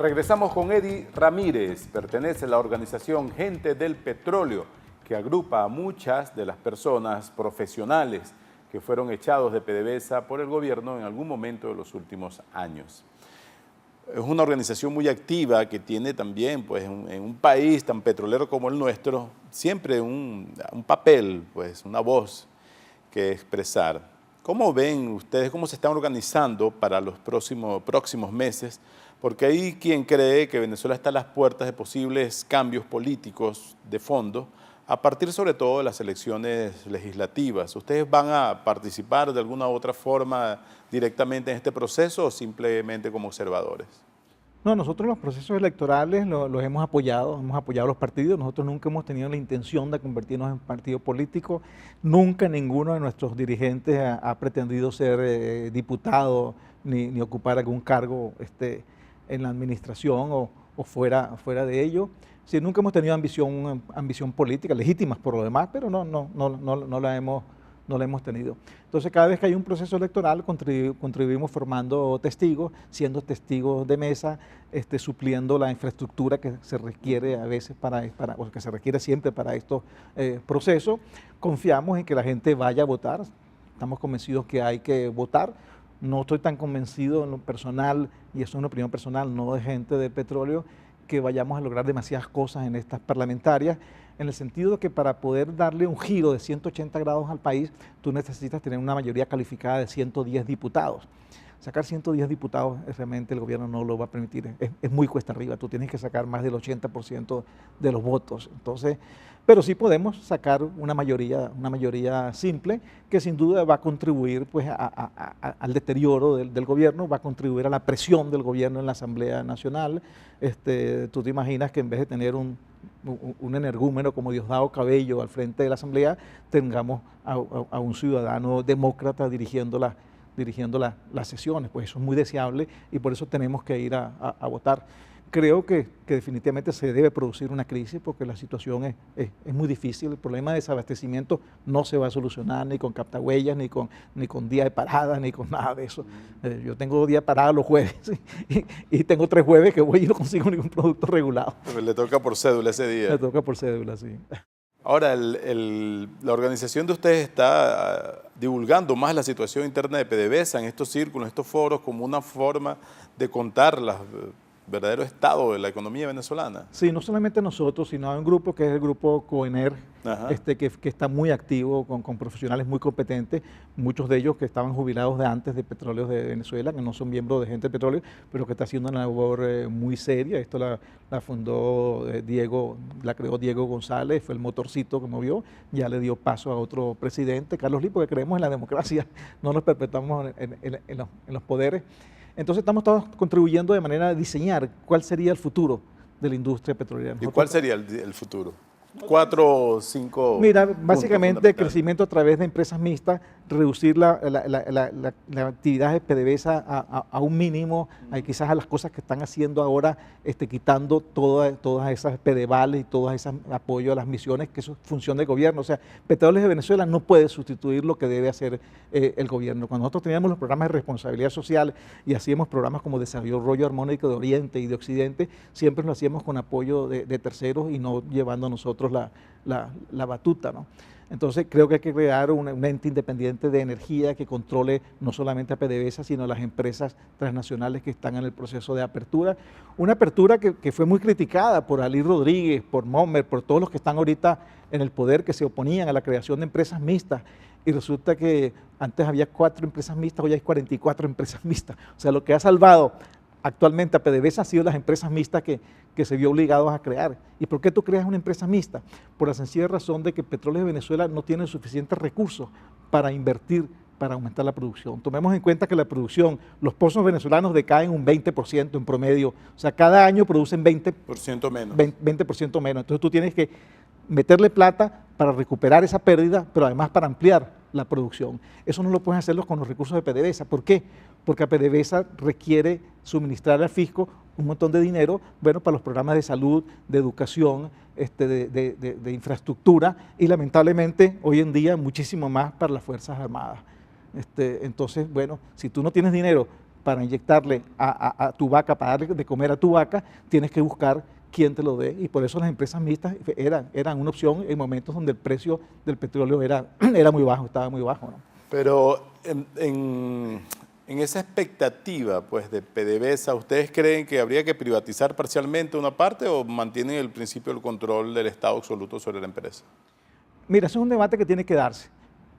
Regresamos con Eddie Ramírez, pertenece a la organización Gente del Petróleo, que agrupa a muchas de las personas profesionales que fueron echados de PDVSA por el gobierno en algún momento de los últimos años. Es una organización muy activa que tiene también, pues, en un país tan petrolero como el nuestro, siempre un papel, pues, una voz que expresar. ¿Cómo ven ustedes, cómo se están organizando para los próximos meses? Porque hay quien cree que Venezuela está a las puertas de posibles cambios políticos de fondo, a partir sobre todo de las elecciones legislativas. ¿Ustedes van a participar de alguna u otra forma directamente en este proceso o simplemente como observadores? No, nosotros los procesos electorales los hemos apoyado a los partidos. Nosotros nunca hemos tenido la intención de convertirnos en partido político. Nunca ninguno de nuestros dirigentes ha pretendido ser diputado ni ocupar algún cargo en la administración o fuera de ello. Sí, nunca hemos tenido ambición política, legítimas por lo demás, pero no la hemos tenido. Entonces, cada vez que hay un proceso electoral, contribuimos formando testigos, siendo testigos de mesa, supliendo la infraestructura que se requiere a veces o que se requiere siempre para estos procesos. Confiamos en que la gente vaya a votar, estamos convencidos que hay que votar. No estoy tan convencido en lo personal, y eso es una opinión personal, no de Gente del Petróleo, que vayamos a lograr demasiadas cosas en estas parlamentarias, en el sentido de que para poder darle un giro de 180 grados al país, tú necesitas tener una mayoría calificada de 110 diputados. Sacar 110 diputados, realmente el gobierno no lo va a permitir, es muy cuesta arriba, tú tienes que sacar más del 80% de los votos. Entonces, pero sí podemos sacar una mayoría simple que sin duda va a contribuir, pues, al deterioro del gobierno, va a contribuir a la presión del gobierno en la Asamblea Nacional. Tú te imaginas que en vez de tener un energúmeno como Diosdado Cabello al frente de la Asamblea, tengamos a un ciudadano demócrata dirigiendo las sesiones. Pues eso es muy deseable y por eso tenemos que ir a votar. Creo que definitivamente se debe producir una crisis porque la situación es muy difícil. El problema de desabastecimiento no se va a solucionar ni con captahuellas, ni con día de parada, ni con nada de eso. Yo tengo día de parada los jueves y tengo 3 jueves que voy y no consigo ningún producto regulado. Le toca por cédula ese día. Le toca por cédula, sí. Ahora, la organización de ustedes está divulgando más la situación interna de PDVSA en estos círculos, en estos foros, como una forma de contar el verdadero estado de la economía venezolana. Sí, no solamente nosotros, sino hay un grupo que es el grupo COENER, que está muy activo con profesionales muy competentes, muchos de ellos que estaban jubilados de antes de Petróleos de Venezuela, que no son miembros de Gente del Petróleo, pero que está haciendo una labor muy seria. Esto la fundó la creó Diego González, fue el motorcito que movió, ya le dio paso a otro presidente, Carlos Lee, porque creemos en la democracia, no nos perpetuamos en los poderes. Entonces estamos todos contribuyendo de manera de diseñar cuál sería el futuro de la industria petrolera. ¿Y cuál sería el futuro? 4 o 5. Mira, básicamente crecimiento a través de empresas mixtas, reducir la actividad de PDVSA a un mínimo, quizás a las cosas que están haciendo ahora, quitando todas esas PDVales y todos esos apoyos a las misiones, que eso es función del gobierno. O sea, Petróleos de Venezuela no puede sustituir lo que debe hacer el gobierno. Cuando nosotros teníamos los programas de responsabilidad social y hacíamos programas como Desarrollo Armónico de Oriente y de Occidente, siempre lo hacíamos con apoyo de terceros y no llevando a nosotros la batuta, ¿no? Entonces creo que hay que crear un ente independiente de energía que controle no solamente a PDVSA, sino a las empresas transnacionales que están en el proceso de apertura. Una apertura que fue muy criticada por Ali Rodríguez, por Momer, por todos los que están ahorita en el poder, que se oponían a la creación de empresas mixtas. Y resulta que antes había 4 empresas mixtas, hoy hay 44 empresas mixtas. O sea, lo que ha salvado actualmente a PDVSA han sido las empresas mixtas que se vio obligados a crear. ¿Y por qué tú creas una empresa mixta? Por la sencilla razón de que Petróleos de Venezuela no tiene suficientes recursos para invertir, para aumentar la producción. Tomemos en cuenta que la producción, los pozos venezolanos decaen un 20% en promedio. O sea, cada año producen 20% menos. 20% menos. Entonces tú tienes que meterle plata para recuperar esa pérdida, pero además para ampliar la producción. Eso no lo pueden hacerlo con los recursos de PDVSA. ¿Por qué? Porque a PDVSA requiere suministrar al fisco un montón de dinero, bueno, para los programas de salud, de educación, de infraestructura y lamentablemente hoy en día muchísimo más para las Fuerzas Armadas. Entonces, bueno, si tú no tienes dinero para inyectarle a tu vaca, para darle de comer a tu vaca, tienes que buscar quién te lo dé, y por eso las empresas mixtas eran una opción en momentos donde el precio del petróleo era muy bajo, estaba muy bajo, ¿no? Pero en esa expectativa pues, de PDVSA, ¿ustedes creen que habría que privatizar parcialmente una parte o mantienen el principio del control del Estado absoluto sobre la empresa? Mira, eso es un debate que tiene que darse,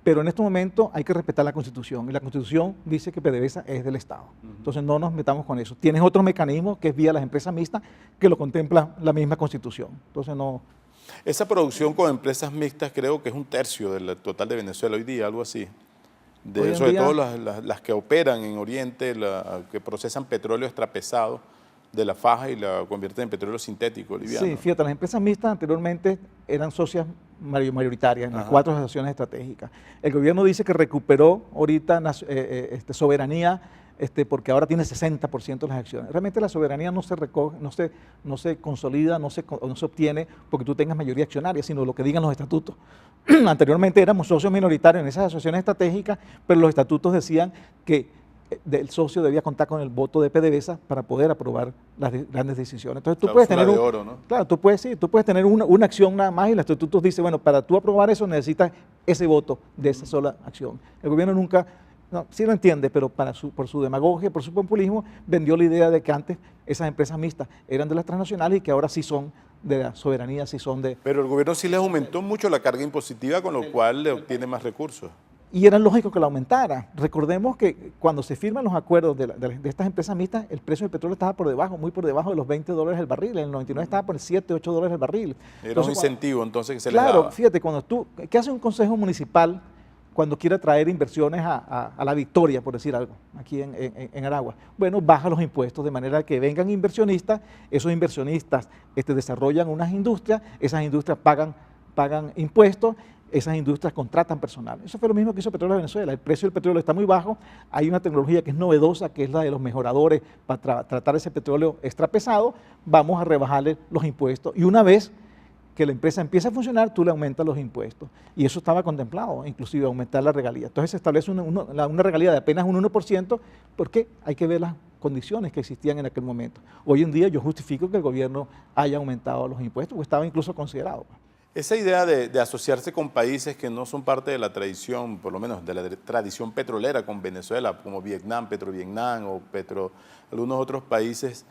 pero en este momento hay que respetar la Constitución, y la Constitución dice que PDVSA es del Estado. Entonces no nos metamos con eso. Tienes otro mecanismo que es vía las empresas mixtas, que lo contempla la misma Constitución. Entonces no... Esa producción con empresas mixtas creo que es 1/3 del total de Venezuela hoy día, algo así. Sobre todo las que operan en Oriente, que procesan petróleo extrapesado de la faja y la convierten en petróleo sintético liviano. Sí, fíjate, las empresas mixtas anteriormente eran socias mayoritarias en las 4 asociaciones estratégicas. El gobierno dice que recuperó ahorita soberanía porque ahora tiene 60% de las acciones. Realmente la soberanía no se recoge, no se consolida, no se obtiene porque tú tengas mayoría accionaria, sino lo que digan los estatutos. Anteriormente éramos socios minoritarios en esas asociaciones estratégicas, pero los estatutos decían que el socio debía contar con el voto de PDVSA para poder aprobar las grandes decisiones. Entonces tú puedes tener oro, ¿no? Claro, tú puedes tener una acción nada más, y el estatuto dice, bueno, para tú aprobar eso necesitas ese voto de esa sola acción. El gobierno nunca, no, sí lo entiende, pero por su demagogia, por su populismo, vendió la idea de que antes esas empresas mixtas eran de las transnacionales y que ahora sí son de la soberanía, sí son de... Pero el gobierno sí les aumentó mucho la carga impositiva, con lo cual le obtiene más recursos. Y era lógico que la aumentara. Recordemos que cuando se firman los acuerdos de estas empresas mixtas, el precio del petróleo estaba por debajo, muy por debajo de los $20 el barril. En el 99 estaba por $7, $8 el barril. Era un incentivo entonces que se les daba. Claro, fíjate, ¿qué hace un consejo municipal cuando quiere traer inversiones a La Victoria, por decir algo, aquí en Aragua? Bueno, baja los impuestos de manera que vengan inversionistas, esos inversionistas desarrollan unas industrias, esas industrias pagan impuestos, esas industrias contratan personal. Eso fue lo mismo que hizo Petróleo de Venezuela. El precio del petróleo está muy bajo, hay una tecnología que es novedosa, que es la de los mejoradores para tratar ese petróleo extra pesado, vamos a rebajarle los impuestos, y una vez que la empresa empieza a funcionar, tú le aumentas los impuestos. Y eso estaba contemplado, inclusive aumentar la regalía. Entonces se establece una regalía de apenas un 1%, porque hay que ver las condiciones que existían en aquel momento. Hoy en día yo justifico que el gobierno haya aumentado los impuestos, porque estaba incluso considerado. Esa idea de asociarse con países que no son parte de la tradición, por lo menos de la tradición petrolera con Venezuela, como Vietnam, Petrovietnam o algunos otros países,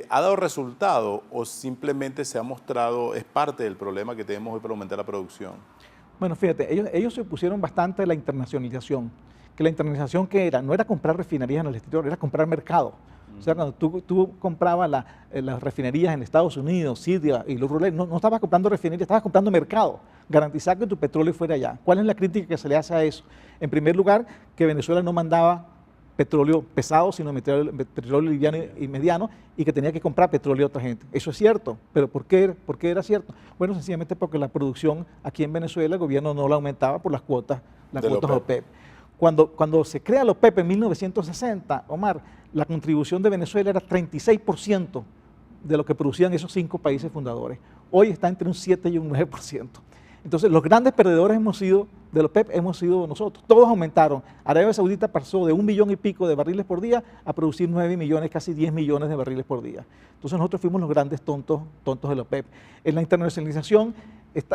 ¿ha dado resultado o simplemente se ha mostrado, es parte del problema que tenemos hoy para aumentar la producción? Bueno, fíjate, ellos se opusieron bastante a la internacionalización, que la internacionalización que era, no era comprar refinerías en el exterior, era comprar mercado. O sea, cuando tú comprabas las refinerías en Estados Unidos, Siria y los rurales, no estabas comprando refinerías, estabas comprando mercado, garantizar que tu petróleo fuera allá. ¿Cuál es la crítica que se le hace a eso? En primer lugar, que Venezuela no mandaba petróleo pesado, sino petróleo liviano y mediano, y que tenía que comprar petróleo a otra gente. Eso es cierto, pero ¿por qué era cierto? Bueno, sencillamente porque la producción aquí en Venezuela, el gobierno no la aumentaba por las cuotas OPEP. Cuando se crea la OPEP en 1960, Omar, la contribución de Venezuela era 36% de lo que producían esos 5 países fundadores. Hoy está entre un 7 y un 9%. Entonces, los grandes perdedores de la OPEP hemos sido nosotros. Todos aumentaron. Arabia Saudita pasó de 1 millón y pico de barriles por día a producir 9 millones, casi 10 millones de barriles por día. Entonces, nosotros fuimos los grandes tontos de la OPEP. En la internacionalización,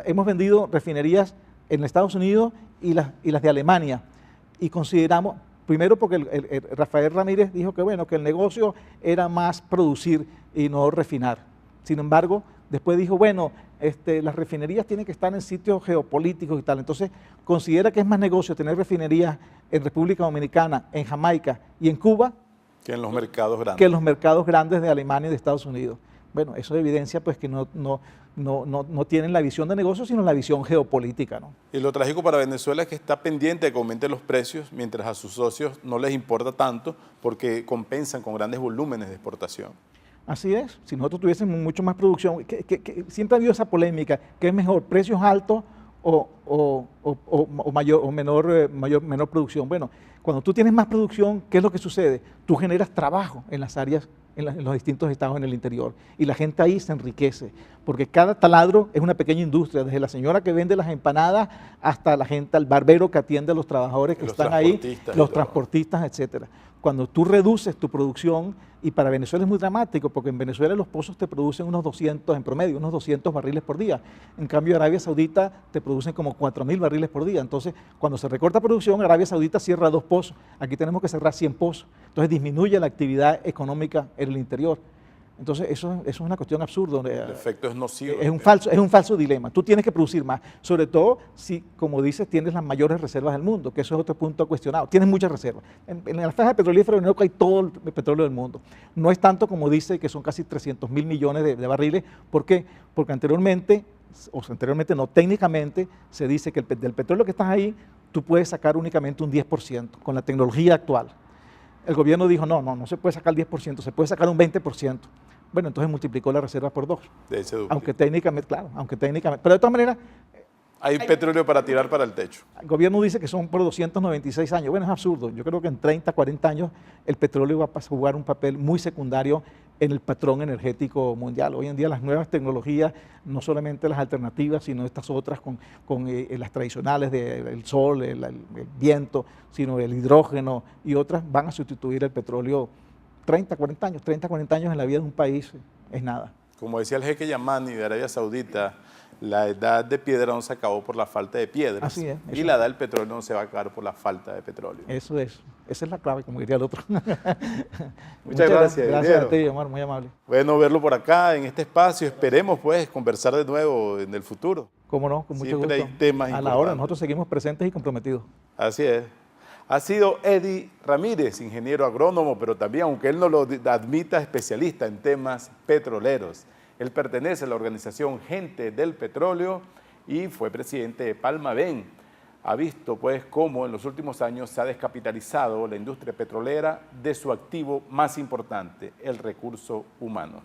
hemos vendido refinerías en Estados Unidos y las de Alemania. Y consideramos, primero porque Rafael Ramírez dijo que bueno, que el negocio era más producir y no refinar. Sin embargo, después dijo, bueno, las refinerías tienen que estar en sitios geopolíticos y tal. Entonces, considera que es más negocio tener refinerías en República Dominicana, en Jamaica y en Cuba que en los mercados grandes. Que en los mercados grandes de Alemania y de Estados Unidos. Bueno, eso evidencia pues que no tienen la visión de negocio, sino la visión geopolítica, ¿no? Y lo trágico para Venezuela es que está pendiente de que aumenten los precios, mientras a sus socios no les importa tanto, porque compensan con grandes volúmenes de exportación. Así es, si nosotros tuviésemos mucho más producción, que siempre ha habido esa polémica, ¿qué es mejor, precios altos o menor producción? Bueno, cuando tú tienes más producción, ¿qué es lo que sucede? Tú generas trabajo en las áreas, en los distintos estados en el interior, y la gente ahí se enriquece, porque cada taladro es una pequeña industria, desde la señora que vende las empanadas hasta la gente, al barbero que atiende a los trabajadores que están ahí, los transportistas, etcétera. cuando tú reduces tu producción, y para Venezuela es muy dramático, porque en Venezuela los pozos te producen unos 200 en promedio, unos 200 barriles por día. En cambio, Arabia Saudita te producen como 4.000 barriles por día. Entonces, cuando se recorta producción, Arabia Saudita cierra 2 pozos. Aquí tenemos que cerrar 100 pozos. Entonces, disminuye la actividad económica en el interior. Entonces, eso es una cuestión absurda. El efecto es nocivo. Es un falso dilema. Tú tienes que producir más, sobre todo si, como dices, tienes las mayores reservas del mundo, que eso es otro punto cuestionado. Tienes muchas reservas. En la franja petrolífera de Venezuela hay todo el petróleo del mundo. No es tanto como dice que son casi 300.000 millones de barriles. ¿Por qué? Porque anteriormente no, técnicamente se dice que del petróleo que estás ahí, tú puedes sacar únicamente un 10% con la tecnología actual. El gobierno dijo, no se puede sacar el 10%, se puede sacar un 20%. Bueno, entonces multiplicó la reserva por 2. Aunque técnicamente, pero de todas maneras... Hay petróleo para tirar para el techo. El gobierno dice que son por 296 años. Bueno, es absurdo. Yo creo que en 30, 40 años el petróleo va a jugar un papel muy secundario en el patrón energético mundial. Hoy en día las nuevas tecnologías, no solamente las alternativas, sino estas otras con las tradicionales del sol, el viento, sino el hidrógeno y otras, van a sustituir el petróleo 30, 40 años en la vida de un país es nada. Como decía el jeque Yamani de Arabia Saudita, la edad de piedra no se acabó por la falta de piedras. Así es. Y la edad del petróleo no se va a acabar por la falta de petróleo. Eso es. Esa es la clave, como diría el otro. Muchas gracias. Gracias a ti, Omar, muy amable. Bueno verlo por acá, en este espacio. Esperemos, pues, conversar de nuevo en el futuro. Cómo no, con mucho gusto. Siempre hay temas a la hora, nosotros seguimos presentes y comprometidos. Así es. Ha sido Eddie Ramírez, ingeniero agrónomo, pero también, aunque él no lo admita, especialista en temas petroleros. Él pertenece a la organización Gente del Petróleo y fue presidente de Palmaven. Ha visto, pues, cómo en los últimos años se ha descapitalizado la industria petrolera de su activo más importante, el recurso humano.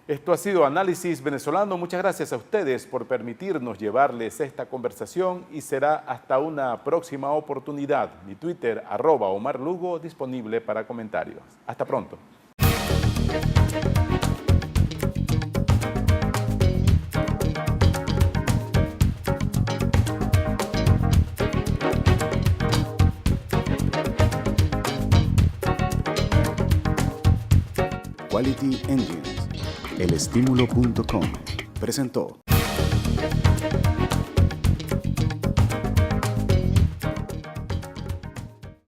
Esto ha sido Análisis Venezolano. Muchas gracias a ustedes por permitirnos llevarles esta conversación y será hasta una próxima oportunidad. Mi Twitter, @OmarLugo, disponible para comentarios. Hasta pronto. Quality Engines, elestimulo.com presentó